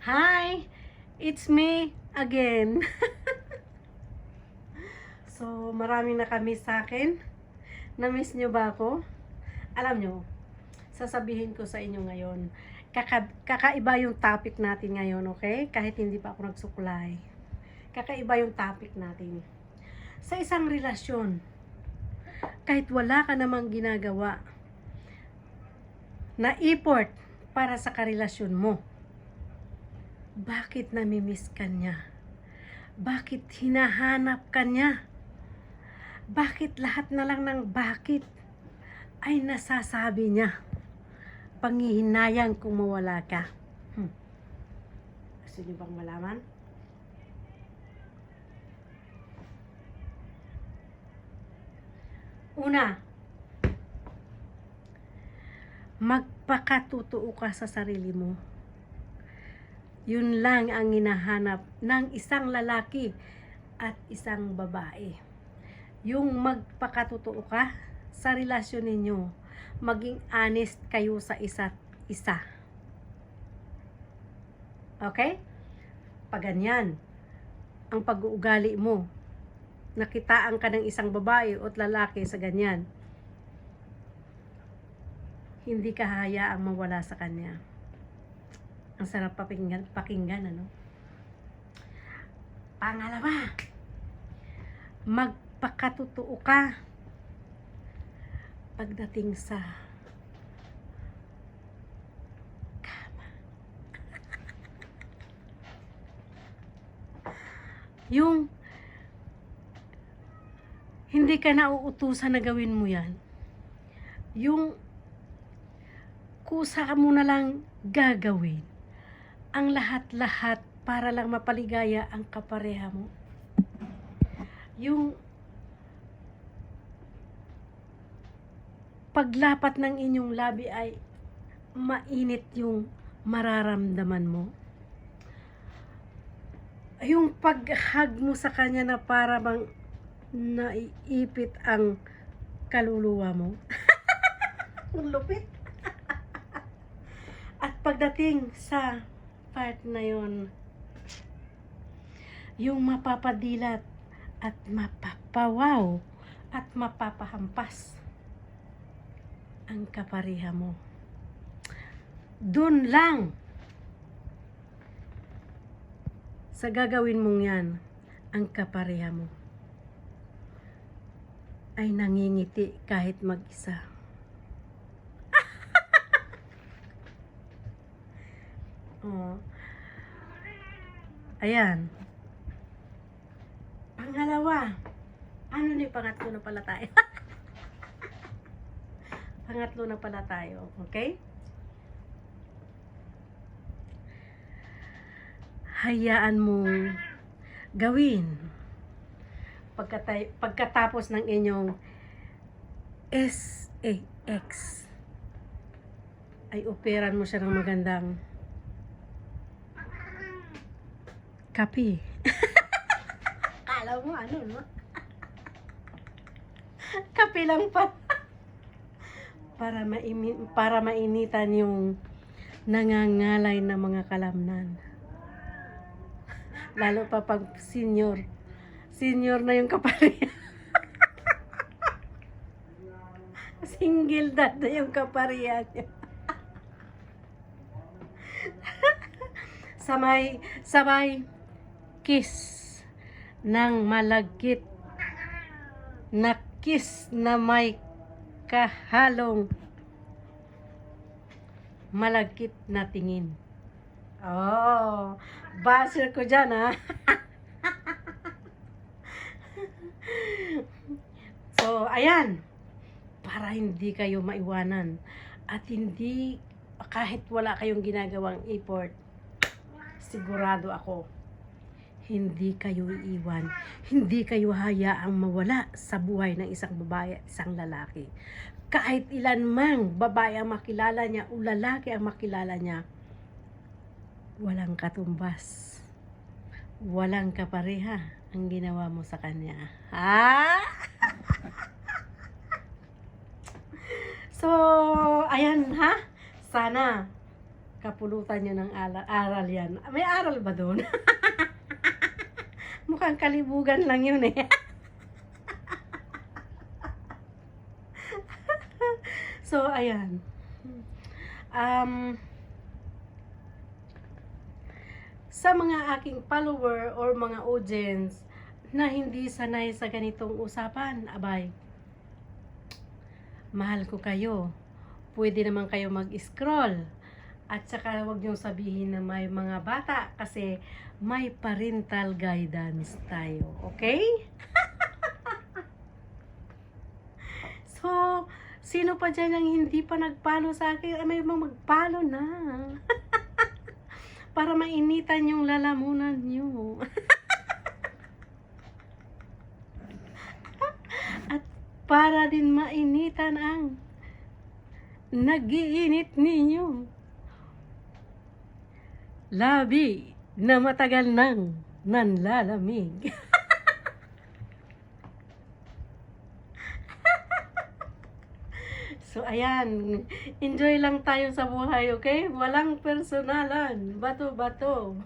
Hi! It's me again. So, maraming nakamiss sa akin. Na-miss nyo ba ako? Alam nyo, sasabihin ko sa inyo ngayon, kakaiba yung topic natin ngayon, okay? Kahit hindi pa ako nagsukulay. Kakaiba yung topic natin. Sa isang relasyon, kahit wala ka namang ginagawa na effort para sa karelasyon mo, bakit namimiss ka niya? Bakit hinahanap ka niya? Bakit lahat na lang ng bakit ay nasasabi niya? Panghihinayang kung mawala ka. Gusto niyo bang malaman? Una, magpakatotoo ka sa sarili mo. Yun lang ang hinahanap ng isang lalaki at isang babae. Yung magpakatotoo ka sa relasyon ninyo. Maging honest kayo sa isa't isa. Okay? Pag ganyan, ang pag-uugali mo, nakitaan ka ng isang babae o lalaki sa ganyan, hindi ka hayaang mawala sa kanya. Ang sarap pakinggan, ano? Pangalawa, magpakatotoo ka pagdating sa kama. Yung hindi ka nauutusan na gawin mo yan. Yung kusa mo na lang gagawin ang lahat-lahat para lang mapaligaya ang kapareha mo. Yung paglapat ng inyong labi ay mainit yung mararamdaman mo. Yung pag-hug mo sa kanya na para bang naiipit ang kaluluwa mo. Ang lupit. At pagdating sa part na yon, yung mapapadilat at mapapawaw at mapapahampas ang kapareha mo. Doon lang sa gagawin mong yan, ang kapareha mo ay nangingiti kahit mag-isa. Oh. Ayan. Pangalawa. Ano ni pangatlo na pala tayo? Pangatlo na pala tayo. Okay? Hayaan mong gawin pagkatapos ng inyong SAX ay operan mo siya ng magandang kape. Kala mo ano, no? Kape lang pa. Para mainitan yung nangangalay na mga kalamnan. Lalo pa pag senior na yung kapareha. Single dad na yung kapareha niya. Sabay kiss ng malagkit na kiss na may kahalong malagkit na tingin. Oh, basher ko dyan, ha? So, ayan. Para hindi kayo maiwanan at hindi, kahit wala kayong ginagawang effort, sigurado ako, hindi kayo iiwan. Hindi kayo hayaang mawala sa buhay ng isang babae at isang lalaki. Kahit ilan mang babae ang makilala niya o lalaki ang makilala niya, walang katumbas, walang kapareha ang ginawa mo sa kanya. Ha? So, ayan ha. Sana kapulutan nyo ng aral yan. May aral ba doon? Mukhang kalibugan lang yun eh. So, ayan. Sa mga aking follower or mga audience na hindi sanay sa ganitong usapan, abay, mahal ko kayo. Pwede naman kayo mag-scroll. At saka huwag niyong sabihin na may mga bata kasi may parental guidance tayo. Okay? So, sino pa dyan ang hindi pa nag-follow sa akin? Ay, may mga mag-follow na. Para mainitan yung lalamunan nyo. At para din mainitan ang nag-iinit ninyo. Labi na matagal nang nanlalamig. So, ayan. Enjoy lang tayo sa buhay, okay? Walang personalan. Bato-bato.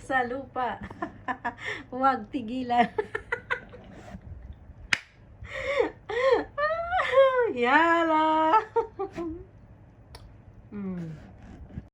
Sa lupa. Huwag tigilan. Yan.